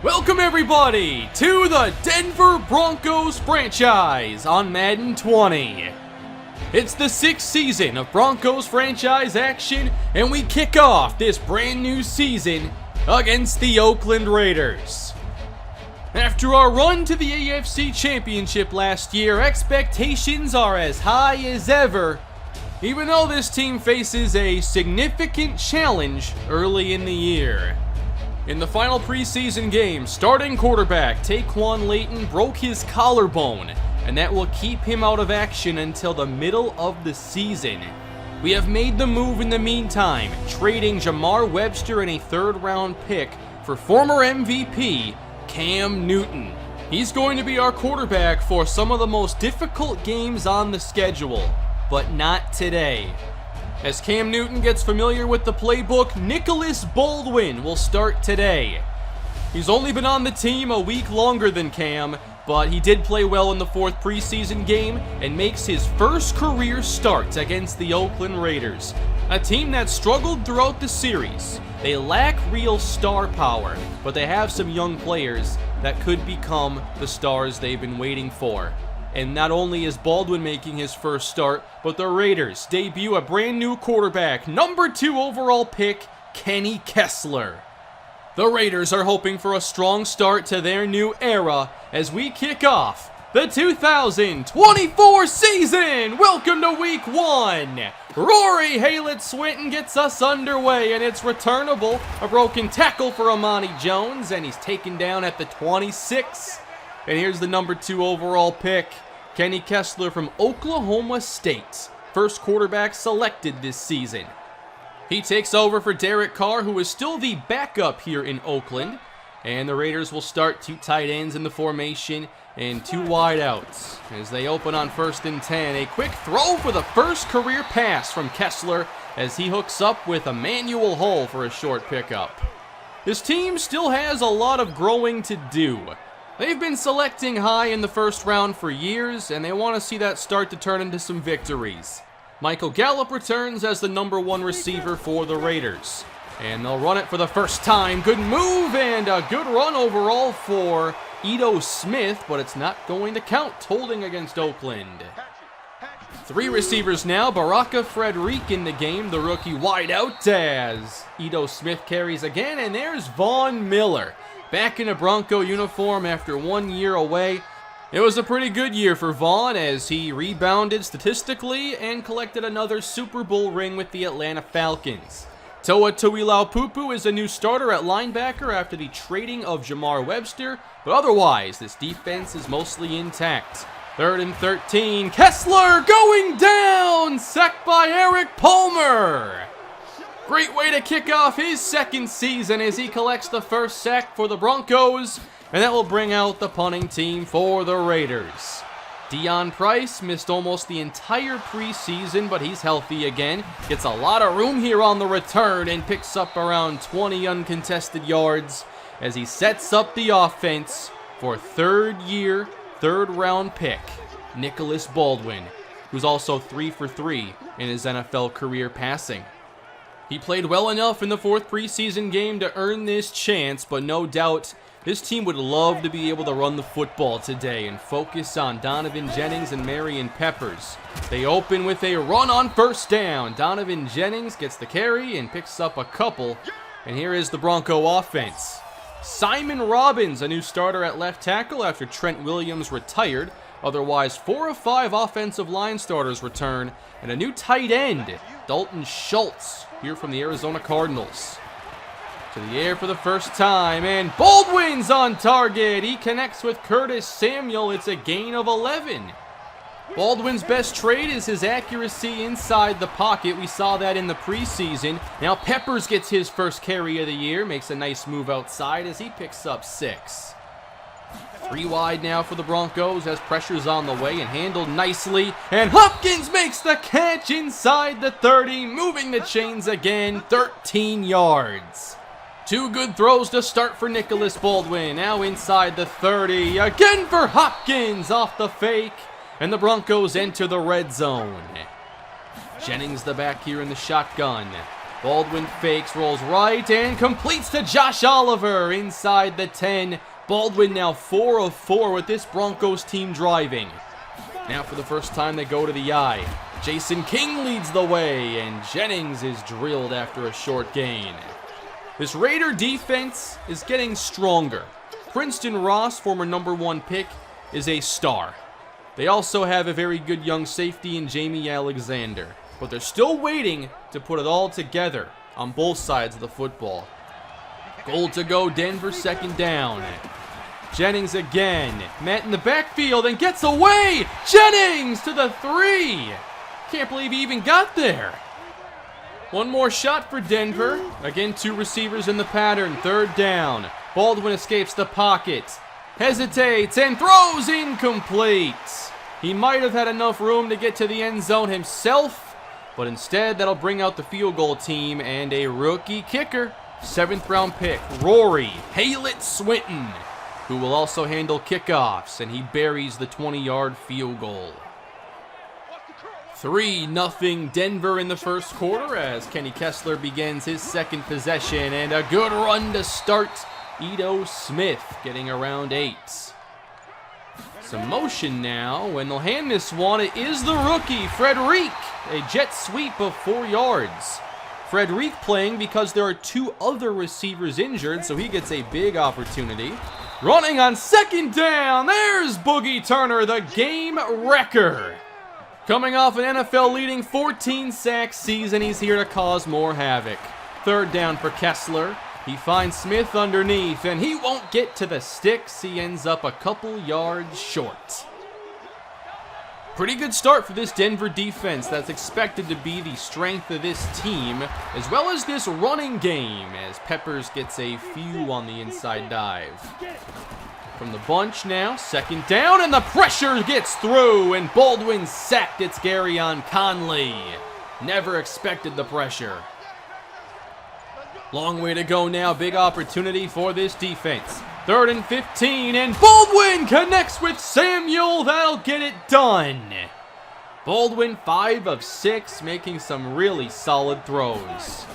Welcome everybody to the Denver Broncos franchise on Madden 20. It's the 6th season of Broncos franchise action, and we kick off this brand new season against the Oakland Raiders. After our run to the AFC Championship last year, expectations are as high as ever, even though this team faces a significant challenge early in the year. In the final preseason game, starting quarterback Taquan Layton broke his collarbone, and that will keep him out of action until the middle of the season. We have made the move in the meantime, trading Jamar Webster and a third-round pick for former MVP Cam Newton. He's going to be our quarterback for some of the most difficult games on the schedule, but not today. As Cam Newton gets familiar with the playbook, Nicholas Baldwin will start today. He's only been on the team a week longer than Cam, but he did play well in the 4th preseason game and makes his first career start against the Oakland Raiders, a team that struggled throughout the series. They lack real star power, but they have some young players that could become the stars they've been waiting for. And not only is Baldwin making his first start, but the Raiders debut a brand new quarterback, number 2 overall pick, Kenny Kessler. The Raiders are hoping for a strong start to their new era as we kick off the 2024 season. Welcome to week 1. Rory Haylett-Swinton gets us underway, and it's returnable. A broken tackle for Amani Jones, and he's taken down at the 26. And here's the number 2 overall pick, Kenny Kessler from Oklahoma State, first quarterback selected this season. He takes over for Derek Carr, who is still the backup here in Oakland, and the Raiders will start 2 tight ends in the formation and 2 wideouts. As they open on 1st and 10, a quick throw for the first career pass from Kessler as he hooks up with Emmanuel Hull for a short pickup. This team still has a lot of growing to do. They've been selecting high in the 1st round for years, and they want to see that start to turn into some victories. Michael Gallup returns as the number 1 receiver for the Raiders, and they'll run it for the first time. Good move and a good run overall for Ito Smith, but it's not going to count, holding against Oakland. 3 receivers now. Baraka Frederick in the game, the rookie wideout, as Ito Smith carries again, and there's Von Miller. Back in a Bronco uniform after 1 year away. It was a pretty good year for Vaughn as he rebounded statistically and collected another Super Bowl ring with the Atlanta Falcons. Toa Tuilaupulu is a new starter at linebacker after the trading of Jamar Webster, but otherwise this defense is mostly intact. 3rd and 13, Kessler going down, sacked by Eric Palmer. Great way to kick off his 2nd season as he collects the first sack for the Broncos, and that will bring out the punting team for the Raiders. Deion Price missed almost the entire preseason, but he's healthy again. Gets a lot of room here on the return and picks up around 20 uncontested yards as he sets up the offense for 3rd year, 3rd round pick, Nicholas Baldwin, who's also 3 for 3 in his NFL career passing. He played well enough in the 4th preseason game to earn this chance, but no doubt this team would love to be able to run the football today and focus on Donovan Jennings and Marion Peppers. They open with a run on 1st down. Donovan Jennings gets the carry and picks up a couple, and here is the Bronco offense. Simon Robbins, a new starter at left tackle after Trent Williams retired. Otherwise, 4 of 5 offensive line starters return, and a new tight end, Dalton Schultz, here from the Arizona Cardinals. To the air for the first time, and Baldwin's on target. He connects with Curtis Samuel. It's a gain of 11. Baldwin's best trait is his accuracy inside the pocket. We saw that in the preseason. Now Peppers gets his first carry of the year, makes a nice move outside as he picks up 6. 3 wide now for the Broncos as pressure's on the way and handled nicely. And Hopkins makes the catch inside the 30, moving the chains again, 13 yards. 2 good throws to start for Nicholas Baldwin. Now inside the 30, again for Hopkins off the fake. And the Broncos enter the red zone. Jennings the back here in the shotgun. Baldwin fakes, rolls right, and completes to Josh Oliver inside the 10. Baldwin now 4 of 4 with this Broncos team driving. Now for the first time they go to the I. Jason King leads the way, and Jennings is drilled after a short gain. This Raider defense is getting stronger. Princeton Ross, former #1 pick, is a star. They also have a very good young safety in Jamie Alexander, but they're still waiting to put it all together on both sides of the football. Goal to go, Denver, second down. Jennings again, met in the backfield and gets away! Jennings to the 3! Can't believe he even got there. One more shot for Denver. Again, 2 receivers in the pattern, third down. Baldwin escapes the pocket, hesitates and throws incomplete. He might have had enough room to get to the end zone himself, but instead that'll bring out the field goal team and a rookie kicker. 7th round pick, Rory Haylett Swinton, who will also handle kickoffs, and he buries the 20-yard field goal. 3-0 Denver in the first quarter as Kenny Kessler begins his second possession, and a good run to start. Ito Smith getting around 8. Some motion now. When they'll hand this one, it is the rookie, Frederic. A jet sweep of 4 yards. Frederic playing because there are 2 other receivers injured, so he gets a big opportunity. Running on second down, there's Boogie Turner, the game wrecker. Coming off an NFL-leading 14-sack season, he's here to cause more havoc. Third down for Kessler. He finds Smith underneath, and he won't get to the sticks. He ends up a couple yards short. Pretty good start for this Denver defense that's expected to be the strength of this team, as well as this running game, as Peppers gets a few on the inside dive. From the bunch now, second down, and the pressure gets through, and Baldwin sacked. It's Garyon Conley. Never expected the pressure. Long way to go now, big opportunity for this defense. 3rd and 15, and Baldwin connects with Samuel. That'll get it done. Baldwin 5 of 6, making some really solid throws.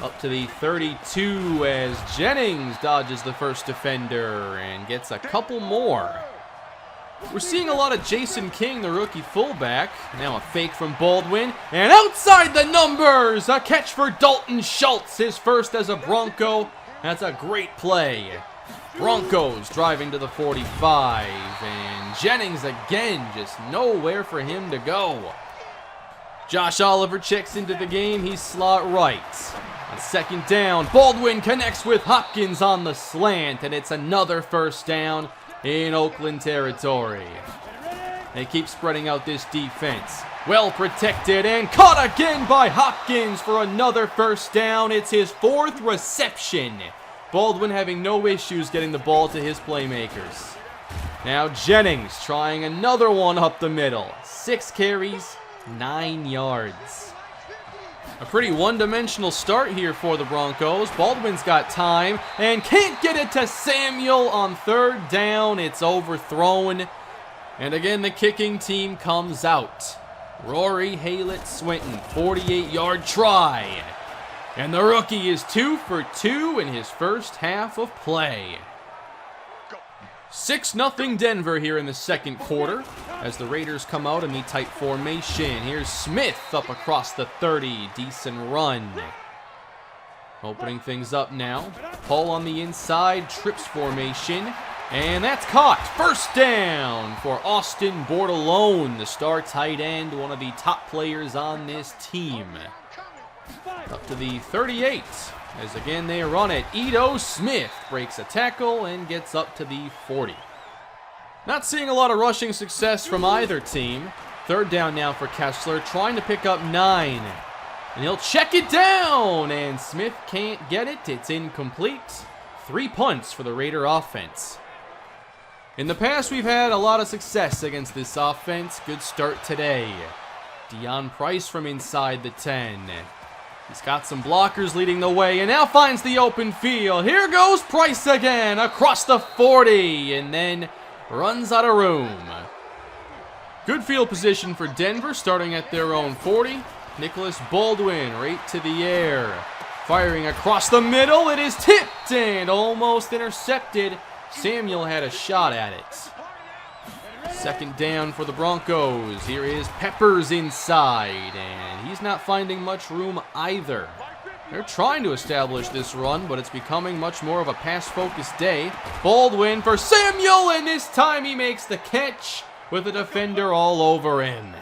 Up to the 32 as Jennings dodges the first defender and gets a couple more. We're seeing a lot of Jason King, the rookie fullback. Now a fake from Baldwin, and outside the numbers, a catch for Dalton Schultz, his first as a Bronco. That's a great play. Broncos driving to the 45, and Jennings again, just nowhere for him to go. Josh Oliver checks into the game, he's slot right. On second down, Baldwin connects with Hopkins on the slant, and it's another first down in Oakland territory. They keep spreading out this defense. Well protected and caught again by Hopkins for another first down. It's his 4th reception. Baldwin having no issues getting the ball to his playmakers. Now Jennings trying another one up the middle. 6 carries, 9 yards. A pretty one-dimensional start here for the Broncos. Baldwin's got time and can't get it to Samuel on 3rd down. It's overthrown. And again, the kicking team comes out. Rory Haylett Swinton, 48-yard try. And the rookie is 2 for 2 in his first half of play. 6-0 Denver here in the second quarter as the Raiders come out in the tight formation. Here's Smith up across the 30. Decent run. Opening things up now. Paul on the inside, trips formation. And that's caught. First down for Austin Bordelone, the star tight end, one of the top players on this team. Up to the 38. As again they run it. Ito Smith breaks a tackle and gets up to the 40. Not seeing a lot of rushing success from either team. 3rd down now for Kessler, trying to pick up 9. And he'll check it down, and Smith can't get it. It's incomplete. 3 punts for the Raider offense. In the past, we've had a lot of success against this offense. Good start today. Deion Price from inside the 10. He's got some blockers leading the way and now finds the open field. Here goes Price again across the 40 and then runs out of room. Good field position for Denver starting at their own 40. Nicholas Baldwin right to the air. Firing across the middle. It is tipped and almost intercepted. Samuel had a shot at it. Second down for the Broncos. Here is Peppers inside, and he's not finding much room either. They're trying to establish this run, but it's becoming much more of a pass-focused day. Baldwin for Samuel, and this time he makes the catch with a defender all over him.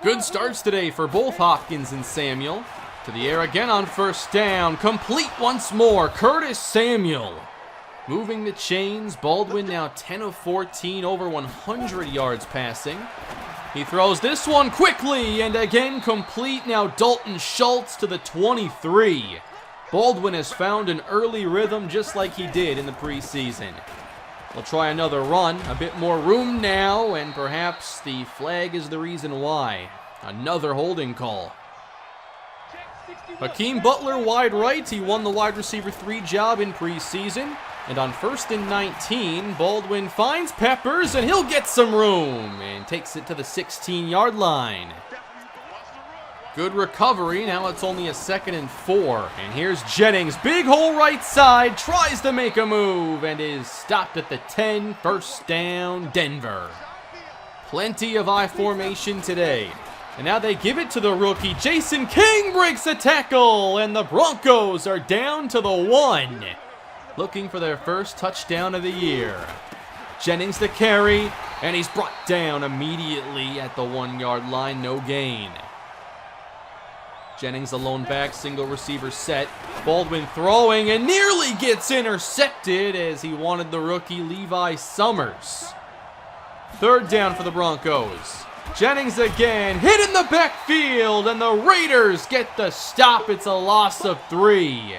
Good starts today for both Hopkins and Samuel. To the air again on first down. Complete once more. Curtis Samuel. Moving the chains. Baldwin now 10 of 14, over 100 yards passing. He throws this one quickly and again complete. Now Dalton Schultz to the 23. Baldwin has found an early rhythm just like he did in the preseason. We'll try another run. A bit more room now, and perhaps the flag is the reason why. Another holding call. Hakeem Butler wide right. He won the wide receiver 3 job in preseason. And on 1st and 19, Baldwin finds Peppers, and he'll get some room and takes it to the 16-yard line. Good recovery. Now it's only a 2nd and 4. And here's Jennings. Big hole right side. Tries to make a move and is stopped at the 10. First down, Denver. Plenty of I formation today. And now they give it to the rookie. Jason King breaks a tackle, and the Broncos are down to the 1. Looking for their first touchdown of the year. Jennings the carry, and he's brought down immediately at the 1-yard line. No gain. Jennings alone back, single receiver set. Baldwin throwing and nearly gets intercepted as he wanted the rookie Levi Summers. Third down for the Broncos. Jennings again, hit in the backfield, and the Raiders get the stop. It's a loss of 3.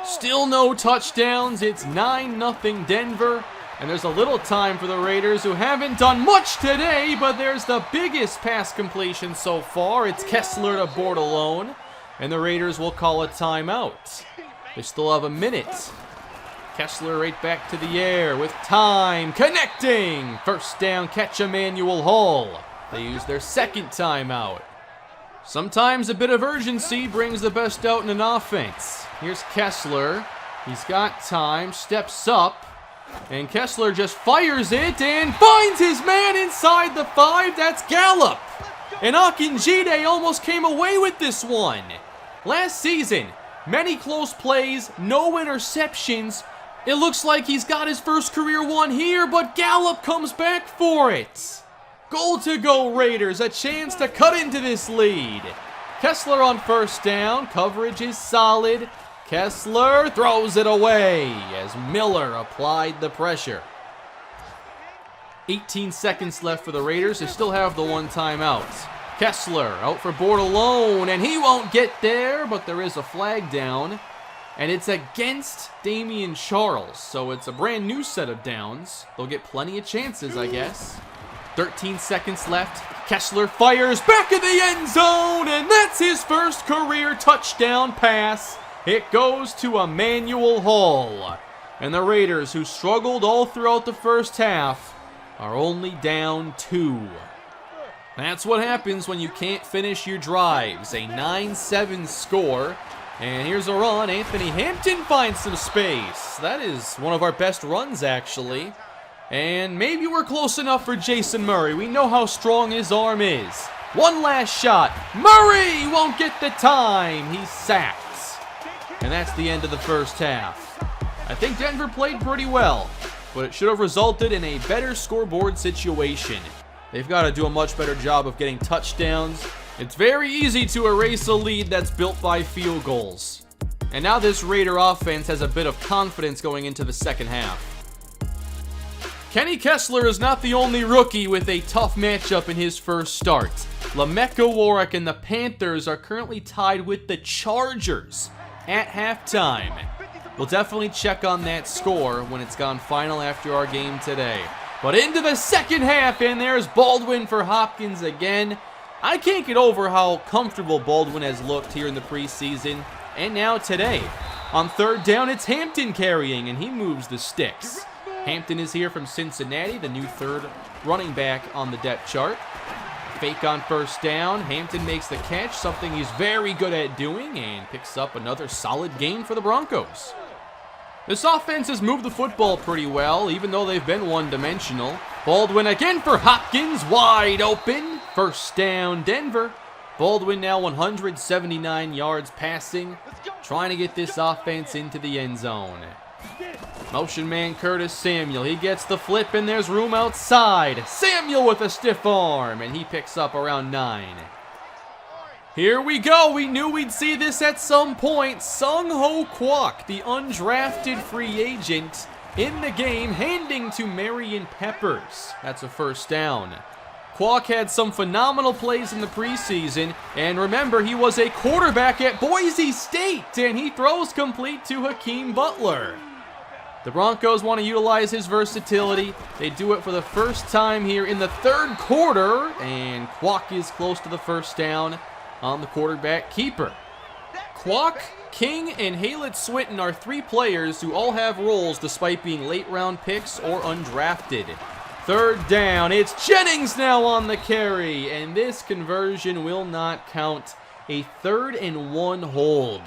Still no touchdowns. It's 9-0 Denver. And there's a little time for the Raiders, who haven't done much today, but there's the biggest pass completion so far. It's Kessler to board alone, and the Raiders will call a timeout. They still have a minute. Kessler right back to the air with time, connecting. First down catch, Emmanuel Hall. They use their second timeout. Sometimes a bit of urgency brings the best out in an offense. Here's Kessler. He's got time, steps up, and Kessler just fires it and finds his man inside the 5. That's Gallup. And Akinjide almost came away with this one. Last season, many close plays, no interceptions. It looks like he's got his first career one here, but Gallup comes back for it. Goal to go Raiders, a chance to cut into this lead. Kessler on first down, coverage is solid. Kessler throws it away as Miller applied the pressure. 18 seconds left for the Raiders. They still have the 1 timeout. Kessler out for board alone, and he won't get there, but there is a flag down. And it's against Damian Charles, so it's a brand new set of downs. They'll get plenty of chances, I guess. 13 seconds left. Kessler fires back in the end zone, and that's his first career touchdown pass. It goes to Emmanuel Hall. And the Raiders, who struggled all throughout the first half, are only down 2. That's what happens when you can't finish your drives. A 9-7 score. And here's a run. Anthony Hampton finds some space. That is one of our best runs, actually. And maybe we're close enough for Jason Murray. We know how strong his arm is. One last shot. Murray won't get the time. He's sacked. And that's the end of the first half. I think Denver played pretty well, but it should have resulted in a better scoreboard situation. They've got to do a much better job of getting touchdowns. It's very easy to erase a lead that's built by field goals. And now this Raider offense has a bit of confidence going into the second half. Kenny Kessler is not the only rookie with a tough matchup in his first start. Lameka Warrick and the Panthers are currently tied with the Chargers at halftime. We'll definitely check on that score when it's gone final after our game today. But into the second half, and there's Baldwin for Hopkins again. I can't get over how comfortable Baldwin has looked here in the preseason, and now today. On third down, it's Hampton carrying, and he moves the sticks. Hampton is here from Cincinnati, the new third running back on the depth chart. fake on first down. Hampton makes the catch, something he's very good at doing, and picks up another solid gain for the Broncos. This offense has moved the football pretty well, even though they've been one-dimensional. Baldwin again for Hopkins, wide open. First down, Denver. Baldwin now 179 yards passing, trying to get this offense into the end zone. Motion man Curtis Samuel, he gets the flip and there's room outside. Samuel with a stiff arm, and he picks up around 9. Here we go, we knew we'd see this at some point. Sung-Ho Kwok, the undrafted free agent in the game, handing to Marion Peppers. That's a first down. Kwok had some phenomenal plays in the preseason, and remember, he was a quarterback at Boise State, and he throws complete to Hakeem Butler. The Broncos want to utilize his versatility. They do it for the first time here in the third quarter, and Kwok is close to the first down on the quarterback keeper. Kwok, King, and Haylett Swinton are 3 players who all have roles despite being late-round picks or undrafted. Third down, it's Jennings now on the carry, and this conversion will not count. A 3rd and 1 hold.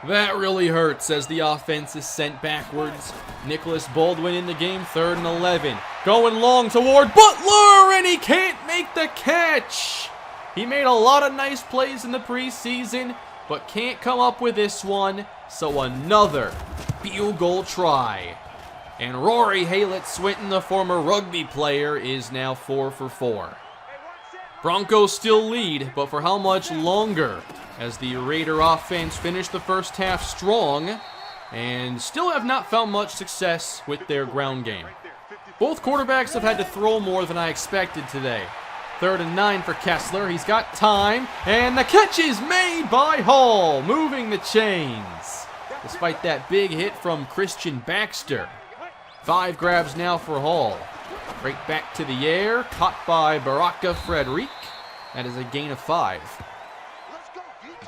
That really hurts as the offense is sent backwards. Nicholas Baldwin in the game, 3rd and 11. Going long toward Butler, and he can't make the catch. He made a lot of nice plays in the preseason, but can't come up with this one, so another field goal try. And Rory Haylett Swinton, the former rugby player, is now 4 for 4. Broncos still lead, but for how much longer? As the Raider offense finished the first half strong and still have not found much success with their ground game. Both quarterbacks have had to throw more than I expected today. 3rd and 9 for Kessler. He's got time, and the catch is made by Hall, moving the chains. Despite that big hit from Christian Baxter. 5 grabs now for Hall. Right back to the air, caught by Baraka Frederic. That is a gain of 5.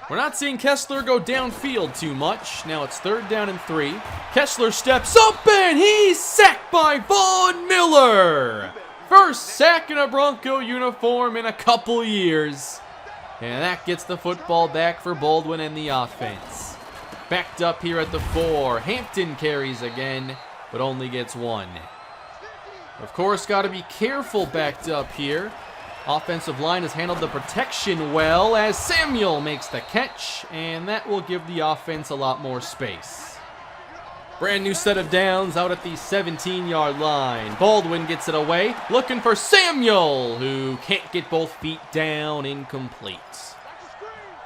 We're not seeing Kessler go downfield too much. Now it's 3rd down and 3. Kessler steps up and he's sacked by Von Miller. First sack in a Bronco uniform in a couple years. And that gets the football back for Baldwin and the offense. Backed up here at the 4. Hampton carries again, but only gets 1. Of course, got to be careful backed up here. Offensive line has handled the protection well as Samuel makes the catch, and that will give the offense a lot more space. Brand new set of downs out at the 17-yard line. Baldwin gets it away, looking for Samuel, who can't get both feet down, incomplete.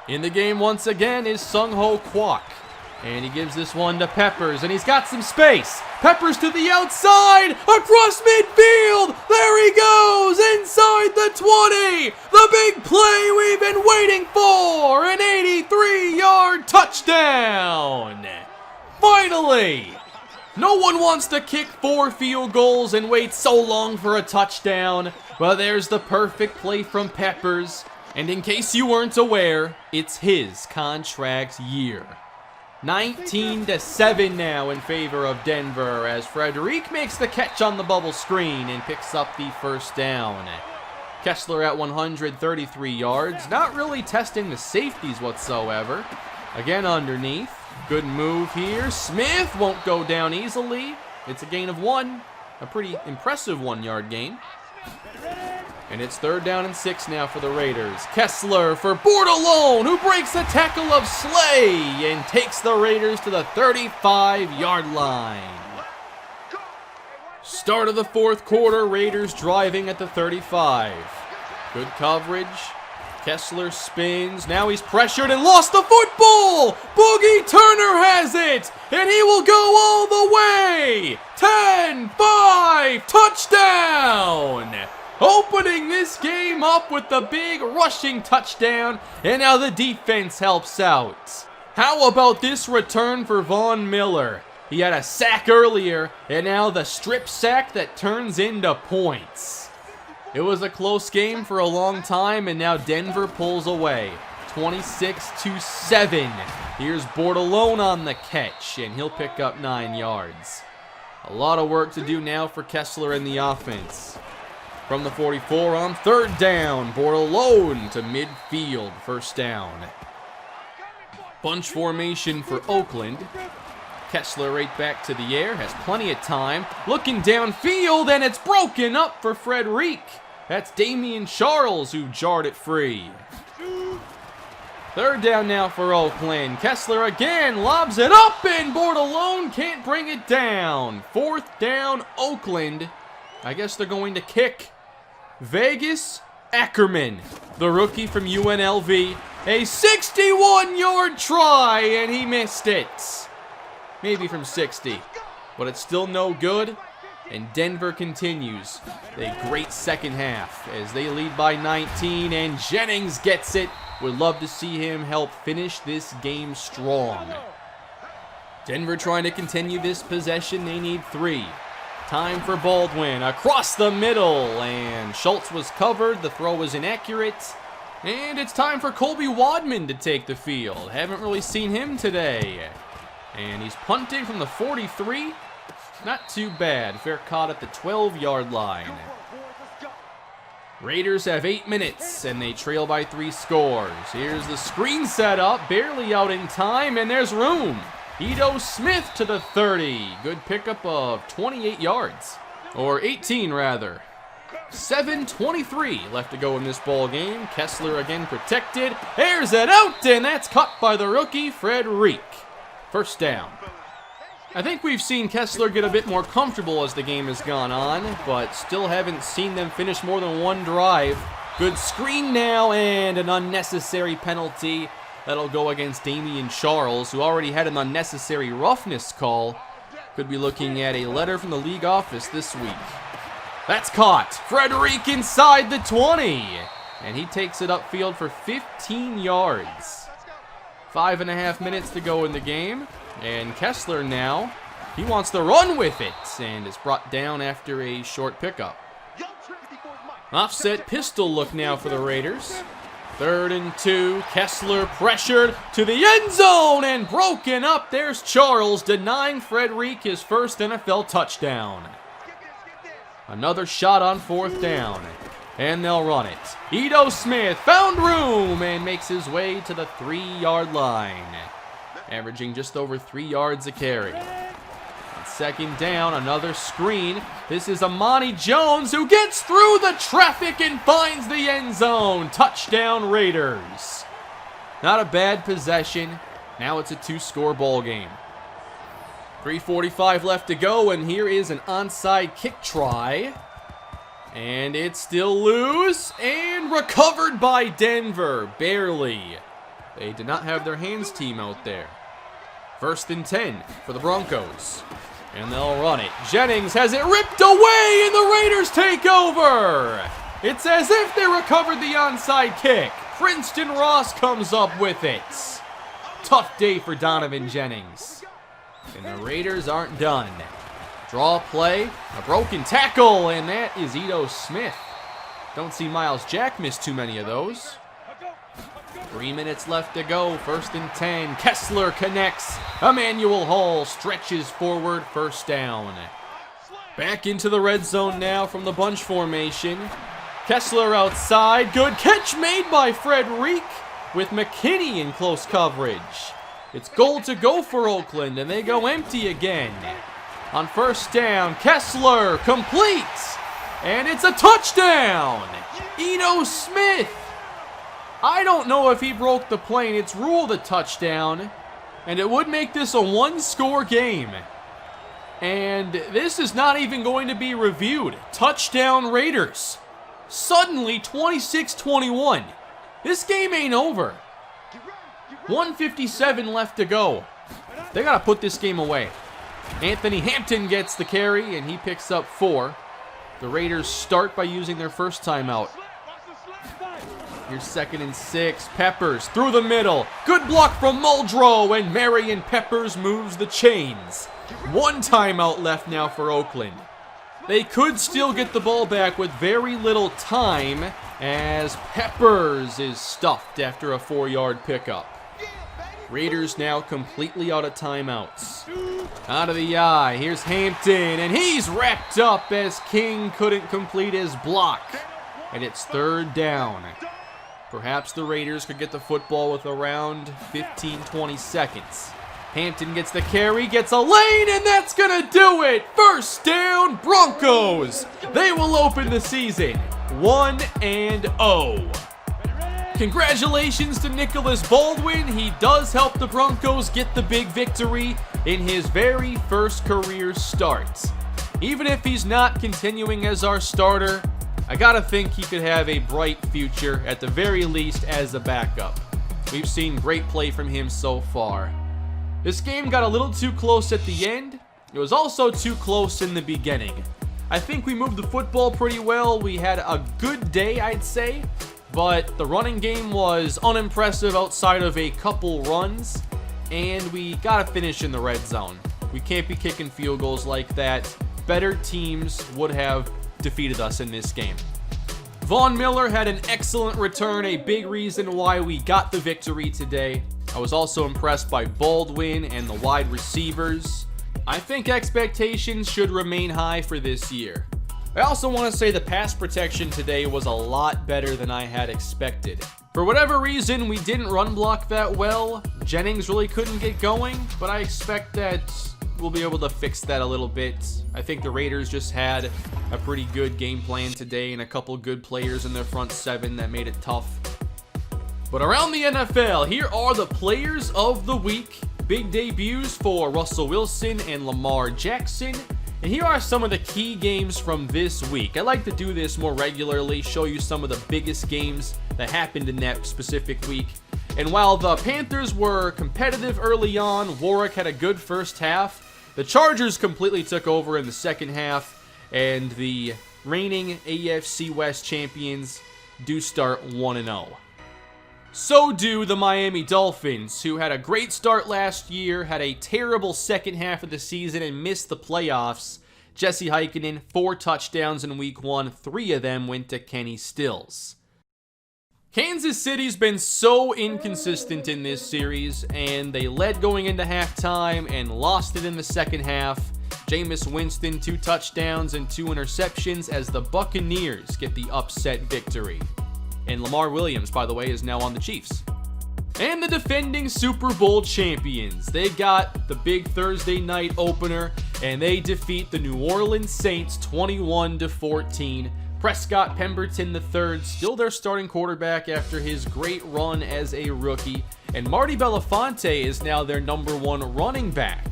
In the game once again is Sung-Ho Kwok. And he gives this one to Peppers, and he's got some space. Peppers to the outside, across midfield. There he goes, inside the 20. The big play we've been waiting for, an 83-yard touchdown. Finally, no one wants to kick 4 field goals and wait so long for a touchdown. Well, there's the perfect play from Peppers. And in case you weren't aware, it's his contract year. 19-7 now in favor of Denver as Frederic makes the catch on the bubble screen and picks up the first down. Kessler at 133 yards, not really testing the safeties whatsoever. Again underneath, good move here. Smith won't go down easily. It's a gain of 1, a pretty impressive 1-yard gain. And it's 3rd down and 6 now for the Raiders. Kessler for Bordelon, who breaks the tackle of Slay and takes the Raiders to the 35-yard line. Start of the 4th quarter, Raiders driving at the 35. Good coverage. Kessler spins. Now he's pressured and lost the football. Boogie Turner has it, and he will go all the way. 10-5, touchdown. Opening this game up with the big rushing touchdown, and now the defense helps out. How about this return for Von Miller? He had a sack earlier, and now the strip sack that turns into points. It was a close game for a long time, and now Denver pulls away. 26-7. Here's Bordelon on the catch, and he'll pick up 9 yards. A lot of work to do now for Kessler in the offense. From the 44 on 3rd down, Baldwin to midfield, 1st down. Bunch formation for Oakland. Kessler right back to the air, has plenty of time. Looking downfield, and it's broken up for Frederic. That's Damian Charles who jarred it free. 3rd down now for Oakland. Kessler again lobs it up, and Baldwin can't bring it down. 4th down, Oakland. I guess they're going to kick. Vegas Ackerman, the rookie from UNLV. A 61-yard try, and he missed it. Maybe from 60, but it's still no good. And Denver continues a great second half as they lead by 19, and Jennings gets it. Would love to see him help finish this game strong. Denver trying to continue this possession. They need 3. Time for Baldwin across the middle, and Schultz was covered. The throw was inaccurate. And it's time for Colby Wadman to take the field. Haven't really seen him today. And he's punting from the 43. Not too bad. Fair caught at the 12-yard line. Raiders have 8 minutes, and they trail by 3 scores. Here's the screen set up, barely out in time, and there's room. Ito Smith to the 30. Good pickup of 28 yards. Or 18, rather. 7:23 left to go in this ball game. Kessler again protected. Airs it out, and that's caught by the rookie, Frederic. 1st down. I think we've seen Kessler get a bit more comfortable as the game has gone on, but still haven't seen them finish more than 1 drive. Good screen now, and an unnecessary penalty. That'll go against Damian Charles, who already had an unnecessary roughness call. Could be looking at a letter from the league office this week. That's caught. Frederic inside the 20. And he takes it upfield for 15 yards. 5.5 minutes to go in the game. And Kessler now, he wants to run with it. And is brought down after a short pickup. Offset pistol look now for the Raiders. 3rd and 2. Kessler pressured to the end zone and broken up. There's Charles denying Frederic his first NFL touchdown. Another shot on 4th down. And they'll run it. Ito Smith found room and makes his way to the 3-yard line. Averaging just over 3 yards a carry. And 2nd down, another screen. This is Amani Jones who gets through the traffic and finds the end zone. Touchdown Raiders. Not a bad possession. Now it's a 2-score ball game. 3:45 left to go, and here is an onside kick try. And it's still loose, and recovered by Denver, barely. They did not have their hands team out there. 1st and 10 for the Broncos. And they'll run it. Jennings has it ripped away, and the Raiders take over. It's as if they recovered the onside kick. Princeton Ross comes up with it. Tough day for Donovan Jennings. And the Raiders aren't done. Draw play, a broken tackle, and that is Ito Smith. Don't see Miles Jack miss too many of those. 3 minutes left to go, 1st and 10. Kessler connects. Emmanuel Hall stretches forward, 1st down. Back into the red zone now from the bunch formation. Kessler outside. Good catch made by Frederic with McKinney in close coverage. It's goal to go for Oakland, and they go empty again. On 1st down, Kessler completes, and it's a touchdown. Ito Smith. I don't know if he broke the plane. It's ruled a touchdown, and it would make this a 1-score game. And this is not even going to be reviewed. Touchdown Raiders. Suddenly 26-21. This game ain't over. 1:57 left to go. They got to put this game away. Anthony Hampton gets the carry, and he picks up 4. The Raiders start by using their first timeout. Here's 2nd and 6. Peppers through the middle. Good block from Muldrow, and Marion Peppers moves the chains. 1 timeout left now for Oakland. They could still get the ball back with very little time, as Peppers is stuffed after a 4-yard pickup. Raiders now completely out of timeouts. Out of the eye, here's Hampton, and he's wrapped up as King couldn't complete his block. And it's 3rd down. Perhaps the Raiders could get the football with around 15-20 seconds. Hampton gets the carry, gets a lane, and that's gonna do it! 1st down, Broncos! They will open the season 1-0. Congratulations to Nicholas Baldwin. He does help the Broncos get the big victory in his very first career start. Even if he's not continuing as our starter, I gotta think he could have a bright future, at the very least as a backup. We've seen great play from him so far. This game got a little too close at the end. It was also too close in the beginning. I think we moved the football pretty well. We had a good day, I'd say. But the running game was unimpressive outside of a couple runs, and we gotta finish in the red zone. We can't be kicking field goals like that. Better teams would have defeated us in this game. Von Miller had an excellent return, a big reason why we got the victory today. I was also impressed by Baldwin and the wide receivers. I think expectations should remain high for this year. I also want to say the pass protection today was a lot better than I had expected. For whatever reason, we didn't run block that well. Jennings really couldn't get going, but I expect that we'll be able to fix that a little bit. I think the Raiders just had a pretty good game plan today and a couple good players in their front 7 that made it tough. But around the NFL, here are the players of the week. Big debuts for Russell Wilson and Lamar Jackson. And here are some of the key games from this week. I like to do this more regularly, show you some of the biggest games that happened in that specific week. And while the Panthers were competitive early on, Warwick had a good first half. The Chargers completely took over in the second half, and the reigning AFC West champions do start 1-0. So do the Miami Dolphins, who had a great start last year, had a terrible second half of the season, and missed the playoffs. Jesse Heikkinen, 4 touchdowns in week 1, 3 of them went to Kenny Stills. Kansas City's been so inconsistent in this series, and they led going into halftime and lost it in the second half. Jameis Winston, 2 touchdowns and 2 interceptions as the Buccaneers get the upset victory. And Lamar Williams, by the way, is now on the Chiefs. And the defending Super Bowl champions. They got the big Thursday night opener, and they defeat the New Orleans Saints 21-14. Prescott Pemberton III, still their starting quarterback after his great run as a rookie. And Marty Belafonte is now their #1 running back.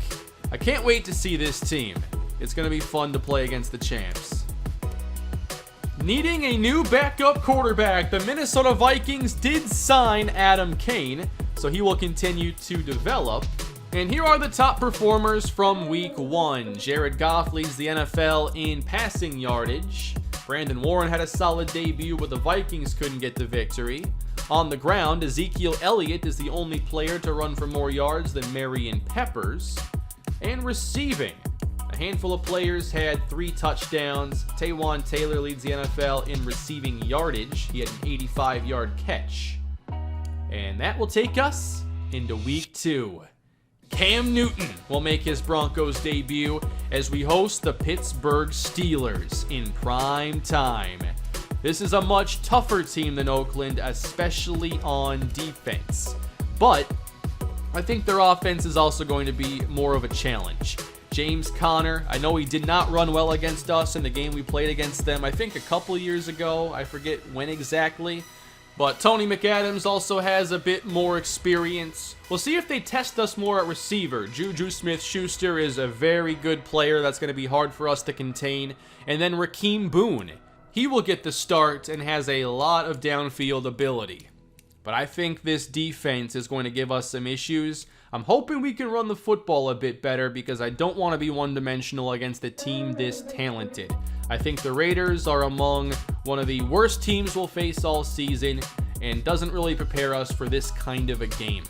I can't wait to see this team. It's going to be fun to play against the champs. Needing a new backup quarterback, the Minnesota Vikings did sign Adam Kane, so he will continue to develop. And here are the top performers from week 1. Jared Goff leads the NFL in passing yardage. Brandon Warren had a solid debut, but the Vikings couldn't get the victory. On the ground, Ezekiel Elliott is the only player to run for more yards than Marion Peppers. And receiving, a handful of players had 3 touchdowns. Taywan Taylor leads the NFL in receiving yardage. He had an 85-yard catch. And that will take us into week 2. Cam Newton will make his Broncos debut as we host the Pittsburgh Steelers in prime time. This is a much tougher team than Oakland, especially on defense. But I think their offense is also going to be more of a challenge. James Conner, I know he did not run well against us in the game we played against them, I think a couple years ago. I forget when exactly. But Tony McAdams also has a bit more experience. We'll see if they test us more at receiver. Juju Smith-Schuster is a very good player that's going to be hard for us to contain. And then Rakeem Boone. He will get the start and has a lot of downfield ability. But I think this defense is going to give us some issues. I'm hoping we can run the football a bit better because I don't want to be one-dimensional against a team this talented. I think the Raiders are among one of the worst teams we'll face all season and doesn't really prepare us for this kind of a game.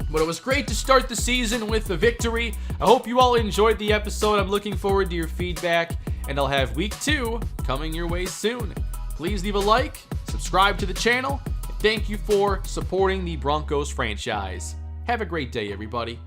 But it was great to start the season with a victory. I hope you all enjoyed the episode. I'm looking forward to your feedback, and I'll have week 2 coming your way soon. Please leave a like, subscribe to the channel, and thank you for supporting the Broncos franchise. Have a great day, everybody.